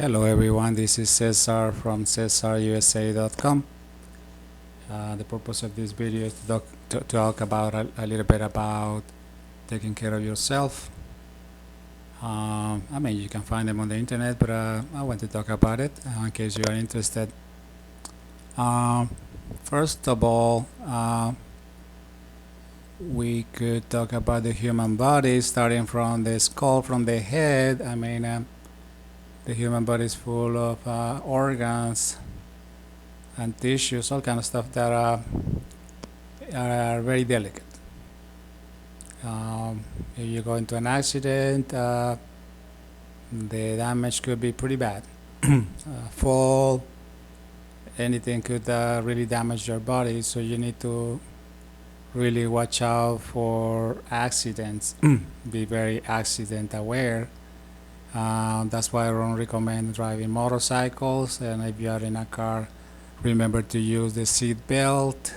Hello everyone, this is Cesar from CesarUSA.com. The purpose of this video is to talk about a little bit about taking care of yourself. You can find them on the internet, but I want to talk about it in case you are interested. First of all, we could talk about the human body, starting from the skull, from the head. The human body is full of organs and tissues, all kind of stuff that are very delicate. If you go into an accident, the damage could be pretty bad. Fall, anything could really damage your body, so you need to really watch out for accidents. Be very accident aware. That's why I don't recommend driving motorcycles, and if you are in a car, remember to use the seat belt.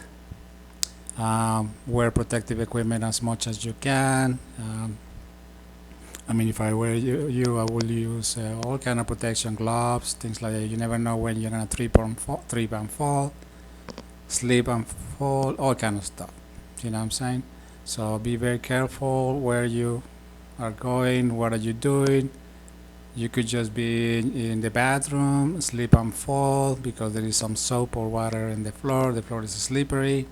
Wear protective equipment as much as you can. If I were you, I will use all kind of protection, gloves, things like that. You never know when you're gonna trip and fall, slip and fall, all kind of stuff. You know what I'm saying? So be very careful where you are going, what are you doing. You could just be in the bathroom, slip and fall because there is some soap or water in the floor is slippery,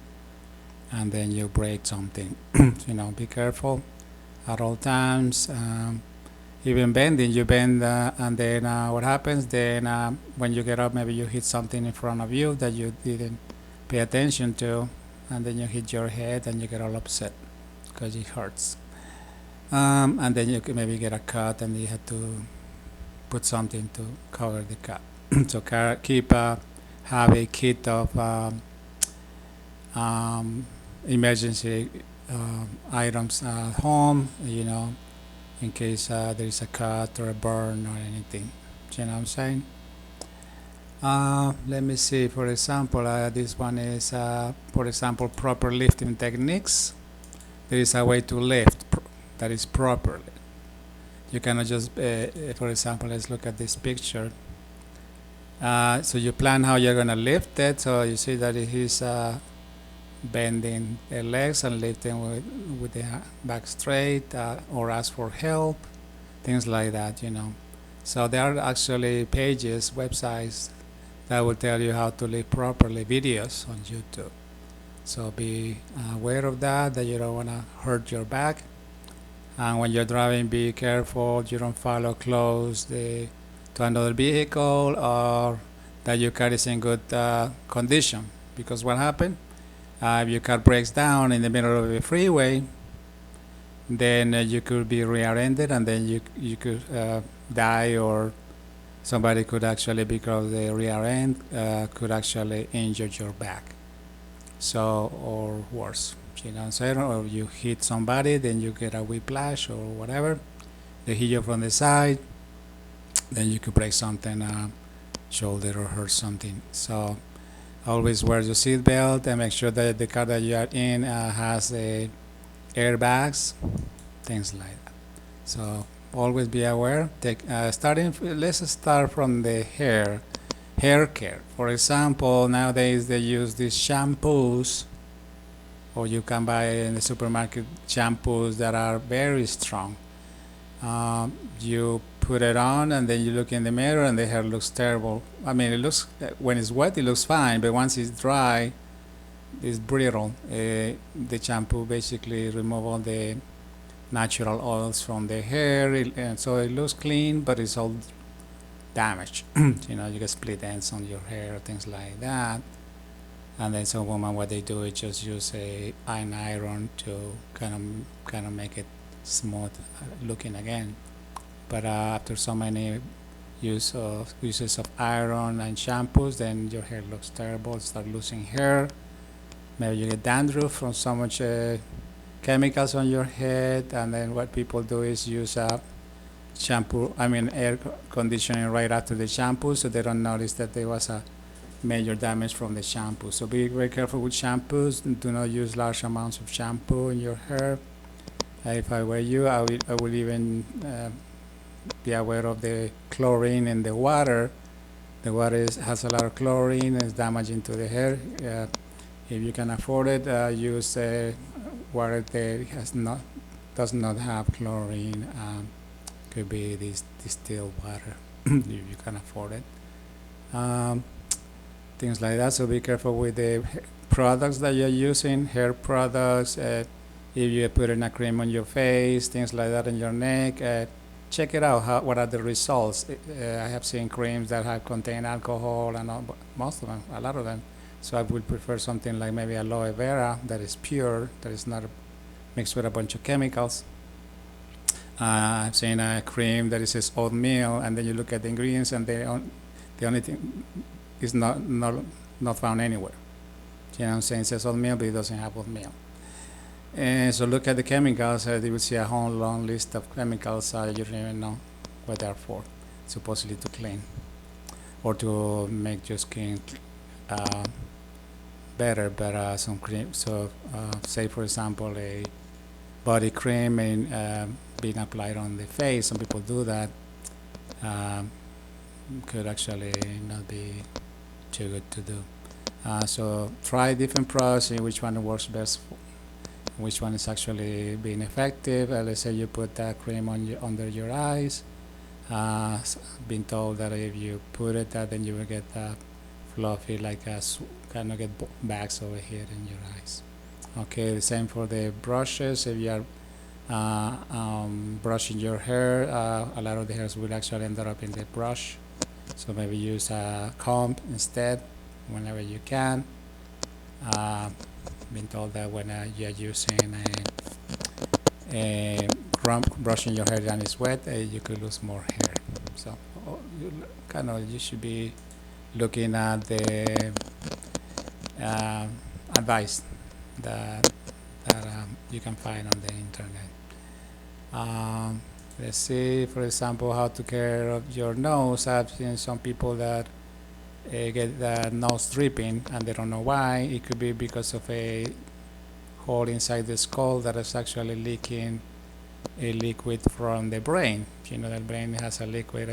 and then you break something. Be careful at all times. Even bending, you bend, and then what happens then, when you get up, maybe you hit something in front of you that you didn't pay attention to, and then you hit your head and you get all upset because it hurts. And then you could maybe get a cut and you have to put something to cover the cut. So have a kit of emergency items at home, in case there is a cut or a burn or anything. You know what I'm saying? Let me see. For example, this one is, for example, proper lifting techniques. There is a way to lift that is properly. You cannot just, for example, let's look at this picture. So you plan how you're going to lift it. So you see that he's bending the legs and lifting with the back straight, or ask for help, things like that, So there are actually pages, websites that will tell you how to lift properly, videos on YouTube. So be aware of that you don't want to hurt your back. And when you're driving, be careful you don't follow close to another vehicle, or that your car is in good condition. Because what happened, if your car breaks down in the middle of a freeway, then you could be rear-ended, and then you could die, or somebody could actually, because the rear end could actually injure your back. So, or worse. Or you hit somebody, then you get a whiplash or whatever. They hit you from the side, then you could break something, shoulder, or hurt something. So always wear your seat belt and make sure that the car that you are in has airbags, things like that. So always be aware. Let's start from the hair care. For example, nowadays they use these shampoos, or you can buy in the supermarket shampoos that are very strong. You put it on, and then you look in the mirror, and the hair looks terrible. It looks, when it's wet, it looks fine, but once it's dry, it's brittle. The shampoo basically removes all the natural oils from the hair, and so it looks clean, but it's all damaged. You get split ends on your hair, things like that. And then some women, what they do is just use an iron to kind of make it smooth looking again. But after so many uses of iron and shampoos, then your hair looks terrible. Start losing hair. Maybe you get dandruff from so much chemicals on your head. And then what people do is use air conditioning right after the shampoo, so they don't notice that there was a major damage from the shampoo. So be very careful with shampoos. Do not use large amounts of shampoo in your hair. If I were you, I will even be aware of the chlorine in the water. The water has a lot of chlorine and is damaging to the hair. If you can afford it, use water that does not have chlorine. Could be this distilled water if you can afford it. Things like that. So be careful with the products that you're using, hair products. If you put in a cream on your face, things like that, on your neck. Check it out. What are the results? I have seen creams that have contain alcohol, and all, most of them, a lot of them. So I would prefer something like maybe aloe vera that is pure, that is not mixed with a bunch of chemicals. I've seen a cream that says oatmeal, and then you look at the ingredients, and the only thing is not found anywhere. You know what I'm saying? It says oatmeal, but it doesn't have oatmeal. And so look at the chemicals. You will see a whole long list of chemicals. You don't even know what they're for. Supposedly to clean or to make your skin better. But some cream. So say for example a body cream and being applied on the face. Some people do that. Could actually not be too good to do. So try different products, see which one works best, which one is actually being effective. Let's say you put that cream on under your eyes. Been told that if you put it, then you will get fluffy, like kind of get bags over here in your eyes. Okay, the same for the brushes. If you are brushing your hair, a lot of the hairs will actually end up in the brush. So maybe use a comb instead whenever you can. Been told that when you're using brushing your hair and it's wet, you could lose more hair. So you should be looking at the advice that you can find on the internet. Let's see, for example, how to care of your nose. I've seen some people that get the nose dripping and they don't know why. It could be because of a hole inside the skull that is actually leaking a liquid from the brain. You know, the brain has a liquid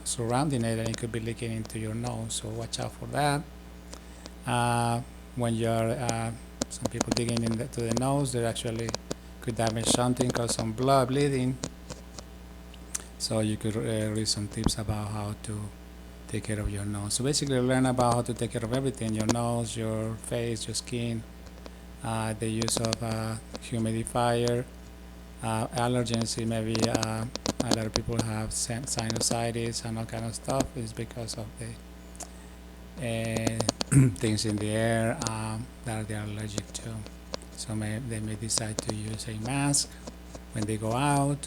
surrounding it, and it could be leaking into your nose, so watch out for that. When you're some people digging into the nose, they actually could damage something, cause some blood bleeding. So you could read some tips about how to take care of your nose. So basically learn about how to take care of everything: your nose, your face, your skin, the use of humidifier, allergens. Maybe a lot of people have sinusitis and all kind of stuff. Is because of the things in the air that they are allergic to. So they may decide to use a mask when they go out,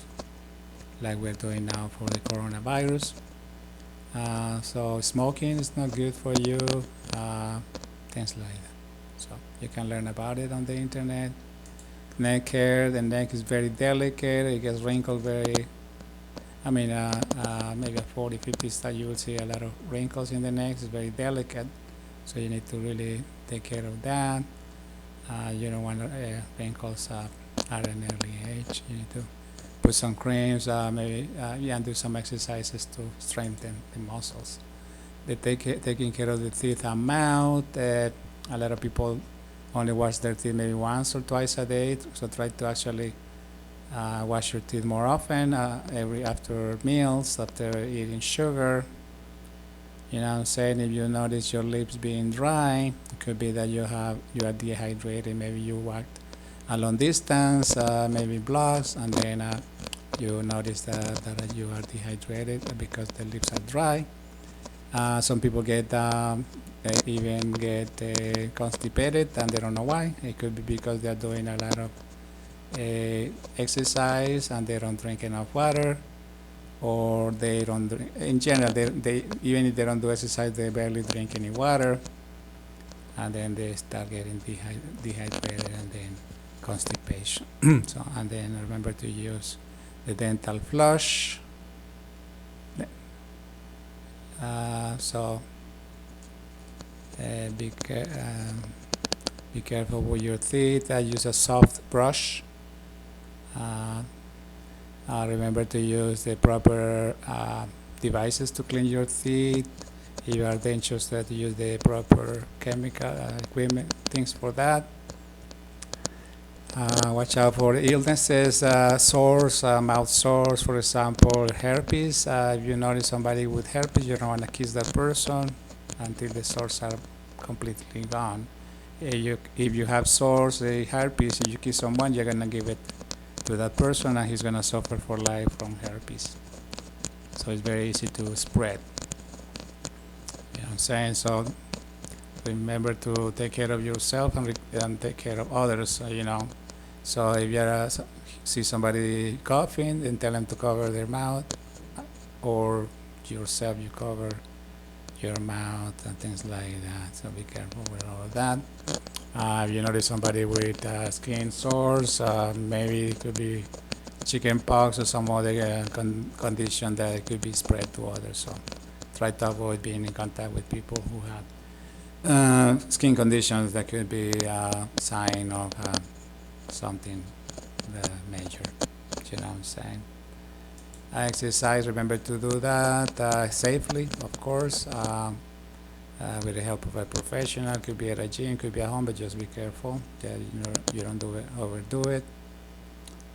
like we're doing now for the coronavirus. So smoking is not good for you, things like that. So you can learn about it on the internet. Neck care, the neck is very delicate. It gets wrinkled very, maybe at 40, 50 style you will see a lot of wrinkles in the neck. It's very delicate, so you need to really take care of that. You don't want wrinkles at an early age. You need to put some creams, and do some exercises to strengthen the muscles. Taking care of the teeth and mouth. A lot of people only wash their teeth maybe once or twice a day, so try to actually wash your teeth more often, after meals, after eating sugar. You know what I'm saying? If you notice your lips being dry, it could be that you are dehydrated. Maybe you walked a long distance, maybe blocks, and then you notice that you are dehydrated because the lips are dry. Some people even get constipated and they don't know why. It could be because they're doing a lot of exercise and they don't drink enough water, or they don't drink, in general, they even if they don't do exercise, they barely drink any water, and then they start getting dehydrated and then constipation. So, and then remember to use the dental floss. Be careful with your teeth. Use a soft brush. Remember to use the proper devices to clean your teeth. If you are interested, use the proper chemical equipment, things for that. Watch out for illnesses, sores, mouth sores, for example, herpes. If you notice somebody with herpes, you don't want to kiss that person until the sores are completely gone. If you have sores, herpes, if you kiss someone, you're going to give it to that person and he's going to suffer for life from herpes. So it's very easy to spread. You know what I'm saying? So remember to take care of yourself and take care of others, you know. So if you see somebody coughing, then tell them to cover their mouth, or yourself, you cover your mouth and things like that. So be careful with all of that. If you notice somebody with skin sores, maybe it could be chicken pox or some other condition that could be spread to others. So try to avoid being in contact with people who have skin conditions that could be a sign of something major. You know what I'm saying? Exercise, remember to do that safely, of course, with the help of a professional. Could be at a gym, could be at home, but just be careful that you don't overdo it.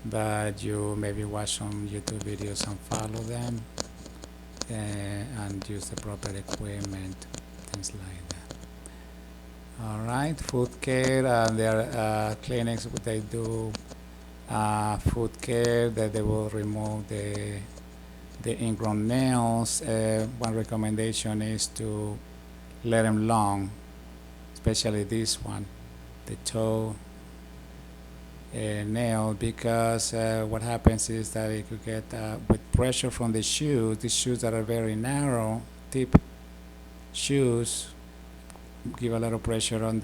But you maybe watch some YouTube videos and follow them, and use the proper equipment, things like that. All right, food care. There are clinics where they do food care that they will remove the ingrown nails. One recommendation is to let them long, especially this one, the toe nail, because what happens is that it could get with pressure from the shoes. These shoes that are very narrow tip shoes give a lot of pressure on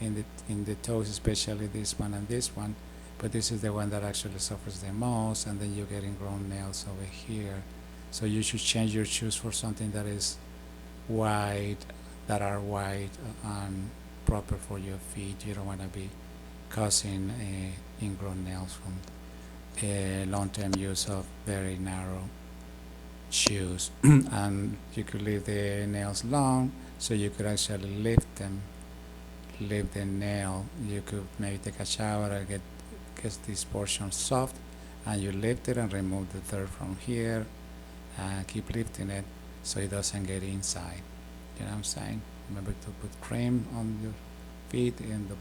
in the toes, especially this one and this one. But this is the one that actually suffers the most, and then you get ingrown nails over here. So you should change your shoes for something that is wide, that are wide and proper for your feet. You don't want to be causing ingrown nails from long-term use of very narrow shoes. And you could leave the nails long, so you could actually lift the nail. You could maybe take a shower and get this portion soft, and you lift it and remove the dirt from here, and keep lifting it so it doesn't get inside. You know what I'm saying? Remember to put cream on your feet in the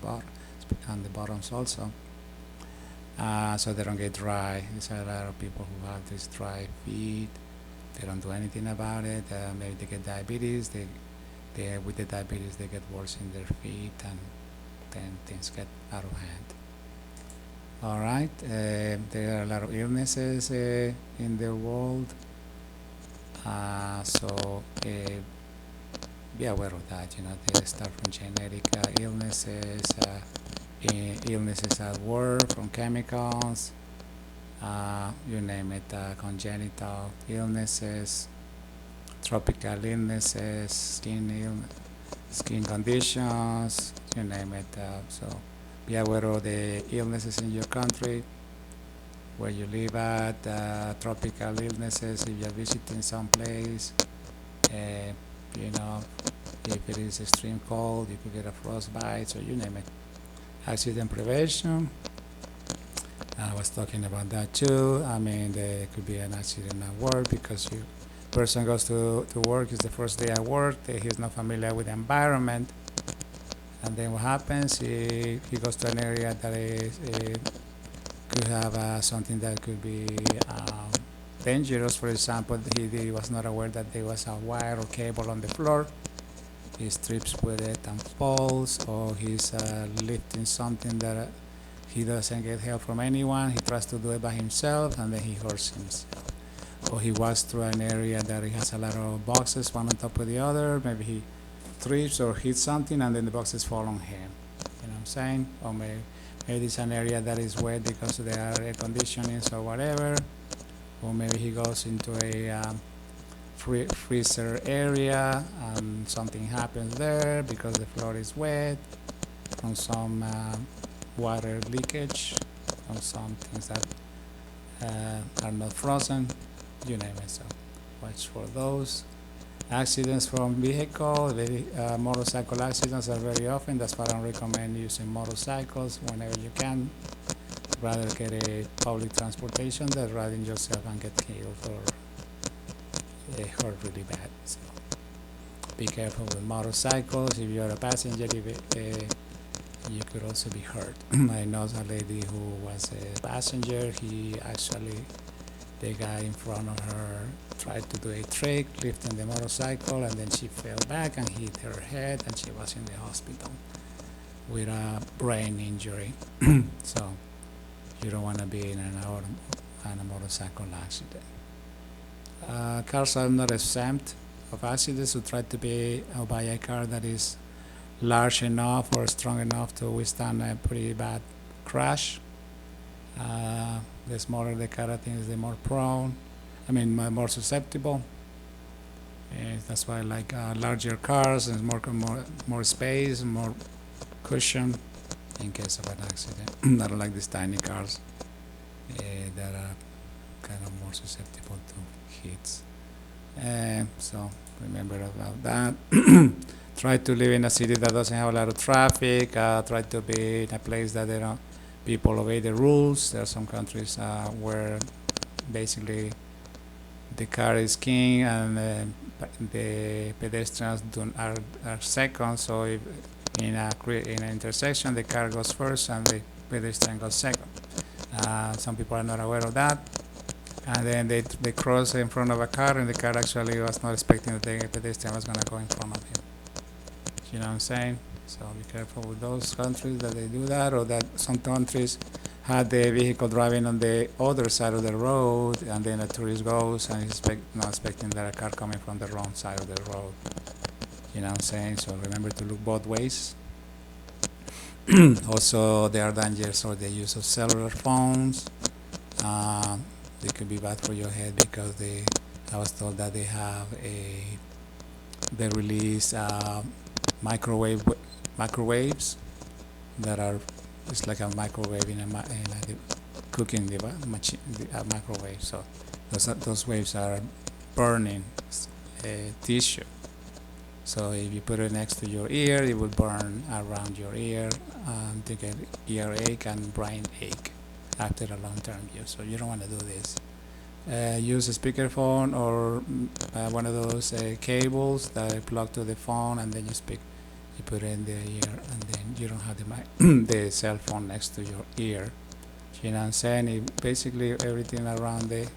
on the bottoms also, so they don't get dry. There's a lot of people who have these dry feet. They don't do anything about it. Maybe they get diabetes. With the diabetes, they get worse in their feet, and then things get out of hand. All right, there are a lot of illnesses in the world, so be aware of that. You know, they start from genetic illnesses, illnesses at work, from chemicals, you name it, congenital illnesses, tropical illnesses, skin conditions, you name it. So be aware of the illnesses in your country, where you live at, tropical illnesses, if you're visiting some place, you know, if it is extreme cold, you could get a frostbite, so you name it. Accident prevention, I was talking about that too. I mean, there could be an accident at work because person goes to work, it's the first day at work, he's not familiar with the environment, and then what happens, he goes to an area that could have something that could be dangerous. For example, he was not aware that there was a wire or cable on the floor. He trips with it and falls, or he's lifting something that he doesn't get help from anyone. He tries to do it by himself, and then he hurts himself. Or he walks through an area that it has a lot of boxes, one on top of the other. Maybe he trips or hits something, and then the boxes fall on him. You know what I'm saying? Or maybe it's an area that is wet because there are air conditionings or whatever. Or maybe he goes into a freezer area and something happens there because the floor is wet from some water leakage, from some things that are not frozen, you name it. So watch for those. Accidents from vehicle, motorcycle accidents are very often. That's why I don't recommend using motorcycles whenever you can. Rather get a public transportation than riding yourself and get killed or hurt really bad. So be careful with motorcycles. If you're a passenger, you could also be hurt. I know a lady who was a passenger. The guy in front of her tried to do a trick, lifting the motorcycle, and then she fell back and hit her head, and she was in the hospital with a brain injury. So you don't want to be in a motorcycle accident. Cars are not exempt of accidents, so try to buy a car that is large enough or strong enough to withstand a pretty bad crash. The smaller the car, I think, is the more more susceptible. That's why I like larger cars and more space, more cushion in case of an accident. I don't like these tiny cars that are kind of more susceptible to hits. So remember about that. Try to live in a city that doesn't have a lot of traffic. Try to be in a place that people obey the rules. There are some countries where basically the car is king and the pedestrians are second. So if in an intersection, the car goes first and the pedestrian goes second. Some people are not aware of that, and then they cross in front of a car, and the car actually was not expecting that the pedestrian was going to go in front of him. You know what I'm saying? So be careful with those countries that they do that, or that some countries had the vehicle driving on the other side of the road, and then a tourist goes and is not expecting that a car coming from the wrong side of the road. You know what I'm saying? So remember to look both ways. Also, there are dangers for the use of cellular phones. They could be bad for your head because I was told that they release microwaves that are, it's like a microwave in a cooking machine, microwave. So those waves are burning tissue. So if you put it next to your ear, it will burn around your ear to get earache and brain ache after a long-term use. So you don't want to do this. Use a speakerphone or one of those cables that are plugged to the phone, and then you put it in the ear, and then you don't have the cell phone next to your ear. You know what I'm saying? Basically everything around the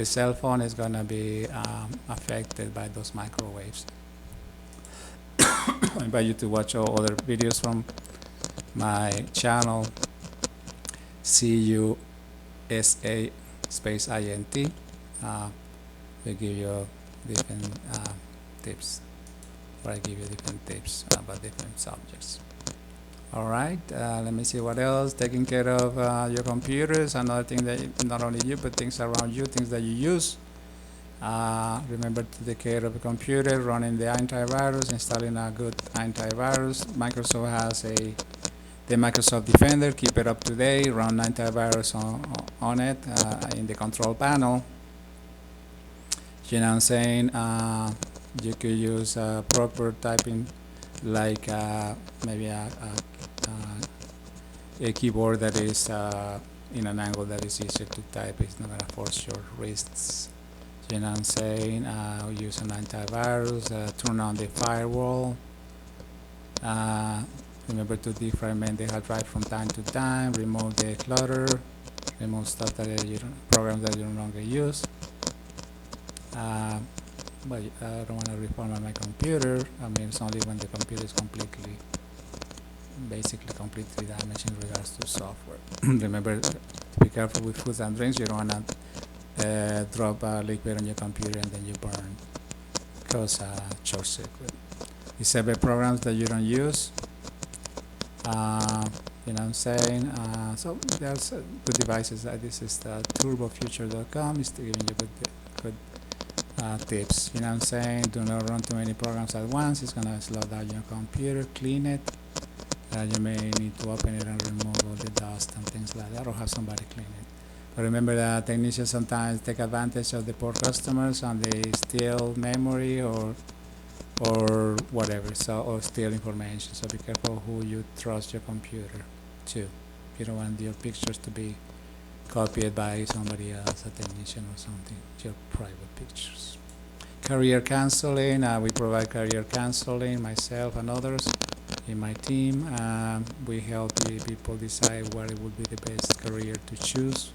cell phone is going to be affected by those microwaves. I invite you to watch all other videos from my channel, CUSA space INT. They give you different tips, or I give you different tips about different subjects. All right, let me see what else. Taking care of your computers, another thing that not only you, but things around you, things that you use. Remember to take care of a computer, running the antivirus, installing a good antivirus. Microsoft has the Microsoft Defender. Keep it up to date. Run antivirus on it in the control panel. You know what I'm saying? You could use proper typing, like maybe a keyboard that is in an angle that is easier to type. It's not going to force your wrists. You know what I'm saying? Use an antivirus, turn on the firewall. Remember to defragment the hard drive from time to time. Remove the clutter. Remove stuff programs that you no longer use. But I don't want to reformat my computer. I mean, it's only when the computer is basically completely damaged in regards to software. Remember to be careful with foods and drinks. You don't want to drop a liquid on your computer and then you burn, cause short circuit. Disable programs that you don't use. You know what I'm saying? So there's good devices. This is the turbofuture.com. It's giving you good tips. You know what I'm saying? Do not run too many programs at once. It's gonna slow down your computer. Clean it. You may need to open it and remove all the dust and things like that, or have somebody clean it. Remember that technicians sometimes take advantage of the poor customers and they steal memory or whatever, so or steal information. So be careful who you trust your computer to. You don't want your pictures to be copied by somebody else, a technician or something. Your private pictures. Career counseling. We provide career counseling, myself and others in my team. We help people decide what it would be the best career to choose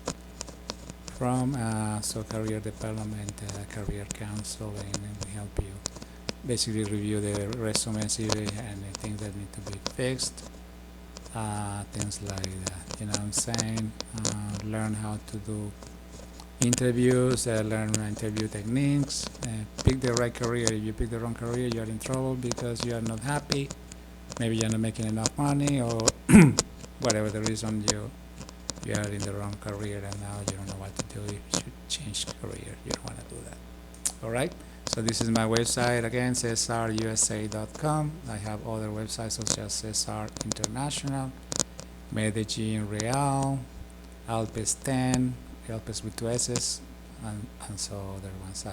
from. So career development, career counseling, and we help you basically review the resume, CV, and the things that need to be fixed. Things like that, you know what I'm saying? Learn how to do interviews, learn interview techniques, pick the right career. If you pick the wrong career, you're in trouble because you are not happy. Maybe you're not making enough money, or whatever the reason you are in the wrong career and now you don't know what to do. You should change career. You don't want to do that. All right. So this is my website again, csarusa.com. I have other websites such as Cesar International, Medellin Real, Alpes 10, Alpes with two S's, and so other ones.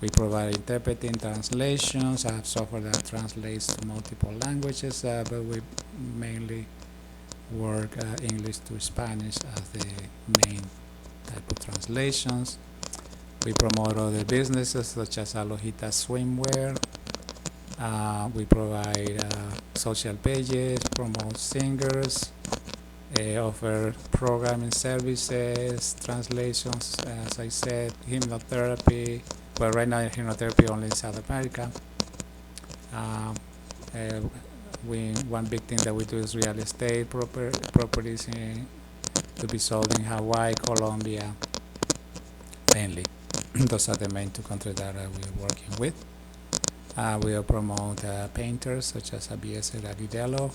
We provide interpreting, translations. I have software that translates to multiple languages, but we mainly work English to Spanish as the main type of translations. We promote other businesses such as Alojita Swimwear. We provide social pages, promote singers, offer programming services, translations, as I said, hypnotherapy. Well, right now hypnotherapy only in South America. One big thing that we do is real estate properties to be sold in Hawaii, Colombia, mainly. Those are the main two countries that we're working with. We'll promote painters such as ABS Agudelo.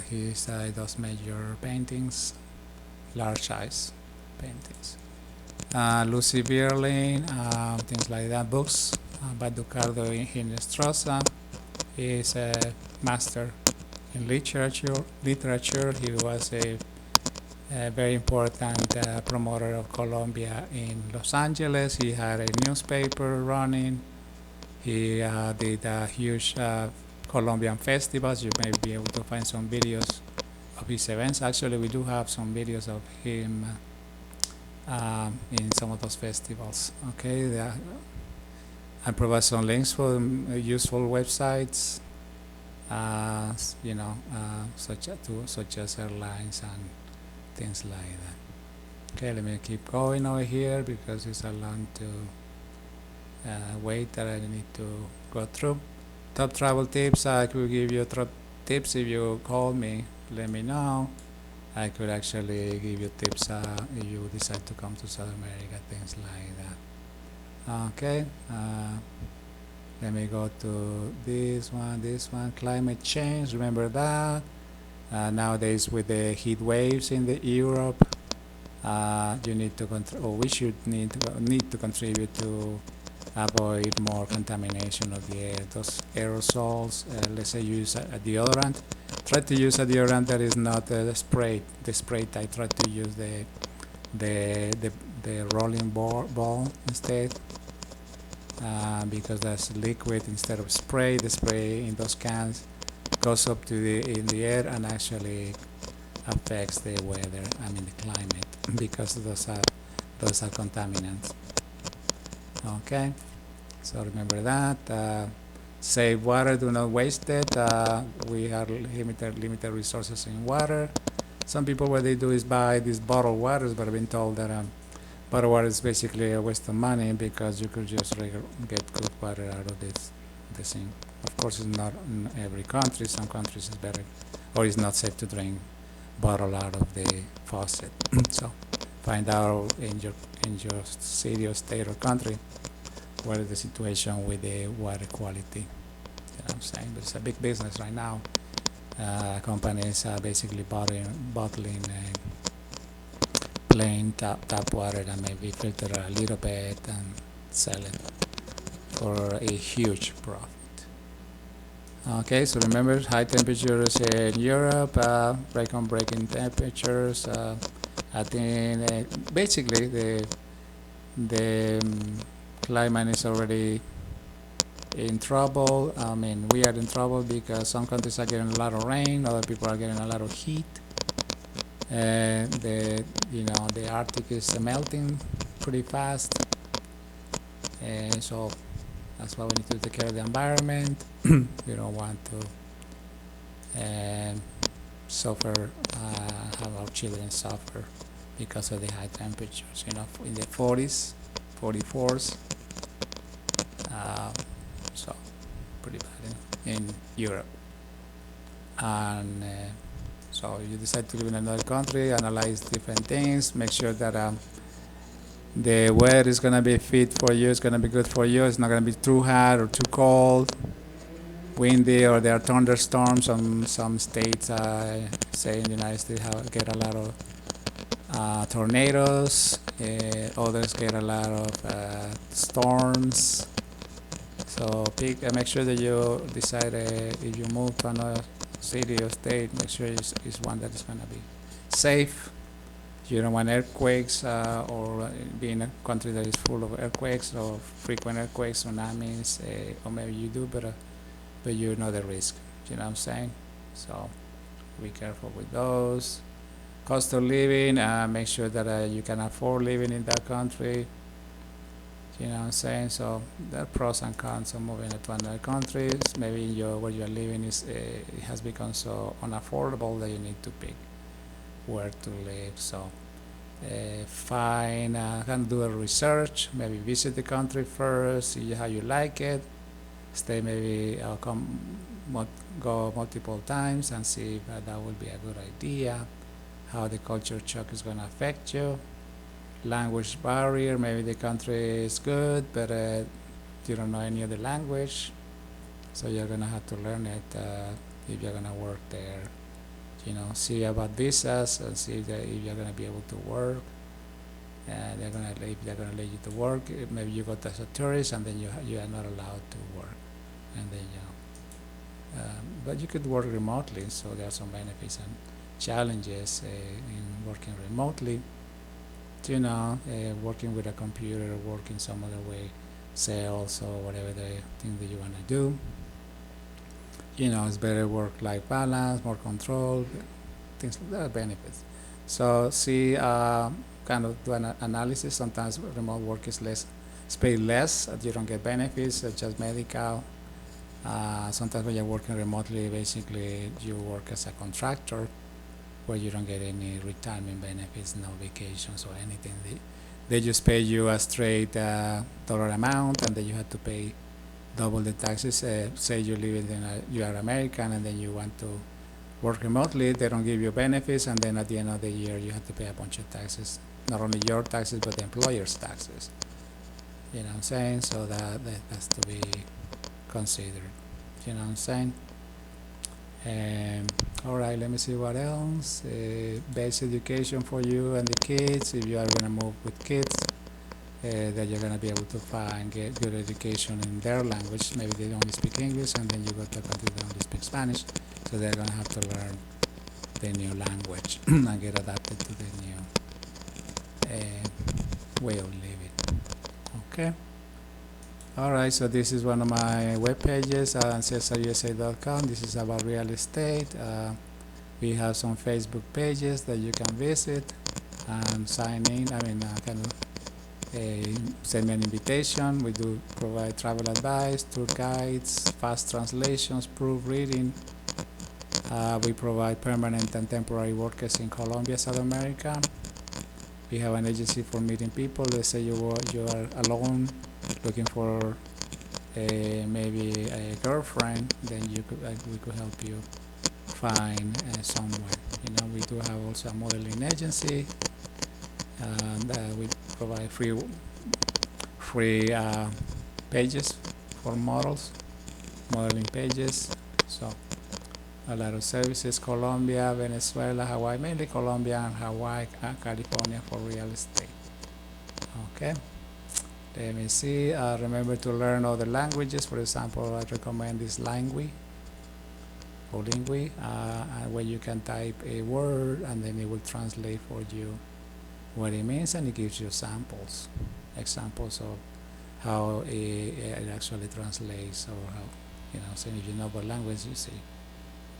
He does major paintings, large size paintings. Lucy Bierlin, things like that. Books by Ducardo Hinestrosa. He is a master in literature. He was a very important promoter of Colombia in Los Angeles. He had a newspaper running. He did huge Colombian festivals. You may be able to find some videos of his events. Actually, we do have some videos of him in some of those festivals. Okay, I provide some links for useful websites, such as airlines and things like that. Okay, let me keep going over here because it's a long wait that I need to go through. Top travel tips. I could give you top tips if you call me. Let me know. I could actually give you tips if you decide to come to South America, things like that. Okay. Let me go to this one. Climate change. Remember that. Nowadays, with the heat waves in the Europe, you need to we should need to contribute to avoid more contamination of the air. Those aerosols. Let's say use a deodorant. Try to use a deodorant that is not the spray type. Try to use the rolling ball instead. Because that's liquid instead of spray. The spray in those cans goes up to in the air and actually affects the weather. I mean the climate, because those are contaminants. Okay, so remember that. Save water. Do not waste it. We have limited resources in water. Some people, what they do is buy these bottled waters, but I've been told that bottled water is basically a waste of money because you could just get good water out of this thing. Of course, it's not in every country. Some countries it's better, or it's not safe to drink bottle out of the faucet. So find out in your city or state or country what is the situation with the water quality. You know what I'm saying? But it's a big business right now. Companies are basically bottling plain tap water that may be filtered a little bit and sell it for a huge profit. Okay, so remember, high temperatures in Europe, breaking temperatures, I think basically the climate is already in trouble. I mean, we are in trouble because some countries are getting a lot of rain, other people are getting a lot of heat. The Arctic is melting pretty fast, and so that's why we need to take care of the environment. We don't want to suffer, have our children suffer because of the high temperatures. In the 40s, 44s. So pretty bad in Europe. And so you decide to live in another country, analyze different things, make sure that the weather is going to be fit for you, it's going to be good for you, it's not going to be too hot or too cold, windy, or there are thunderstorms. Some states, say in the United States, get a lot of tornadoes, others get a lot of storms. So make sure that you decide if you move to another city or state, make sure it's one that is going to be safe. You don't want earthquakes or be in a country that is full of earthquakes or frequent earthquakes, tsunamis, or maybe you do, but you know the risk. You know what I'm saying? So be careful with those. Cost of living, make sure that you can afford living in that country. You know what I'm saying? So there are pros and cons of moving to another country. Maybe where you're living it has become so unaffordable that you need to pick where to live. So kind of do a research. Maybe visit the country first, see how you like it. Stay maybe go multiple times and see if that would be a good idea. How the culture shock is going to affect you. Language barrier, maybe the country is good, but you don't know any other language, so you're gonna have to learn it if you're gonna work there. See about visas and see if you're gonna be able to work. If they're gonna let you to work. Maybe you go as a tourist and then you are not allowed to work, and then but you could work remotely. So there are some benefits and challenges in working remotely. Working with a computer, working some other way, sales or whatever the thing that you want to do. It's better work-life balance, more control, things like that, benefits. So see, kind of do an analysis. Sometimes remote work is paid less, you don't get benefits, such as medical. Sometimes when you're working remotely, basically you work as a contractor, where you don't get any retirement benefits, no vacations or anything. They just pay you a straight dollar amount, and then you have to pay double the taxes. Say you are American and then you want to work remotely, they don't give you benefits, and then at the end of the year you have to pay a bunch of taxes, not only your taxes but the employer's taxes. You know what I'm saying? So that has to be considered. You know what I'm saying? All right, let me see what else. Base education for you and the kids. If you are going to move with kids, that you're going to be able to get good education in their language. Maybe they only speak English, and then you go to a country that only speak Spanish, so they're going to have to learn the new language and get adapted to the new way of living. Okay. All right, so this is one of my web pages on CSRUSA.com. This is about real estate. We have some Facebook pages that you can visit and sign in. Send me an invitation. We do provide travel advice, tour guides, fast translations, proofreading. We provide permanent and temporary workers in Colombia, South America. We have an agency for meeting people. Let's say you are alone, looking for maybe a girlfriend, then we could help you find someone. We do have also a modeling agency, and we provide free pages for models, modeling pages. So a lot of services: Colombia, Venezuela, Hawaii, mainly Colombia and Hawaii, California for real estate. Okay. Let me see. Remember to learn other languages. For example, I recommend this Lingui, where you can type a word and then it will translate for you what it means, and it gives you examples of how it actually translates, or how, so if you know what language, you see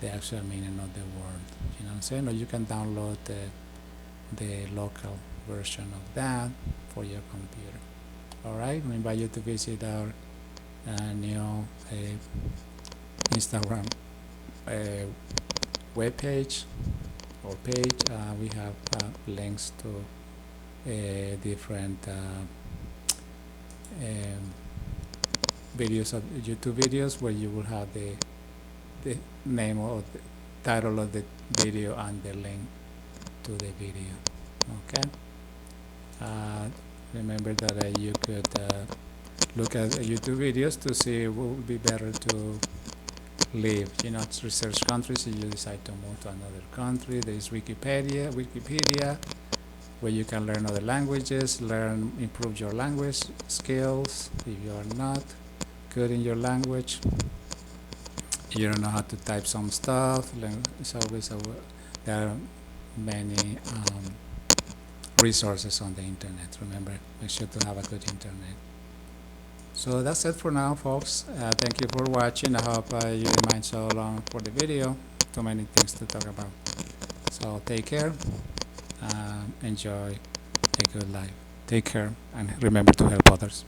the actual meaning of the word, what I'm saying, or you can download the local version of that for your computer. All right, we invite you to visit our new Instagram web page or page. We have links to different videos of YouTube videos, where you will have the name or the title of the video and the link to the video. Okay. Remember that you could look at YouTube videos to see what would be better to live. To research countries if you decide to move to another country. There is Wikipedia, where you can learn other languages, improve your language skills. If you are not good in your language, you don't know how to type some stuff, it's always there are many resources on the internet. Remember, make sure to have a good internet. So that's it for now, folks. Thank you for watching. I hope you didn't mind so long for the video. Too many things to talk about. So take care. Enjoy a good life. Take care, and remember to help others.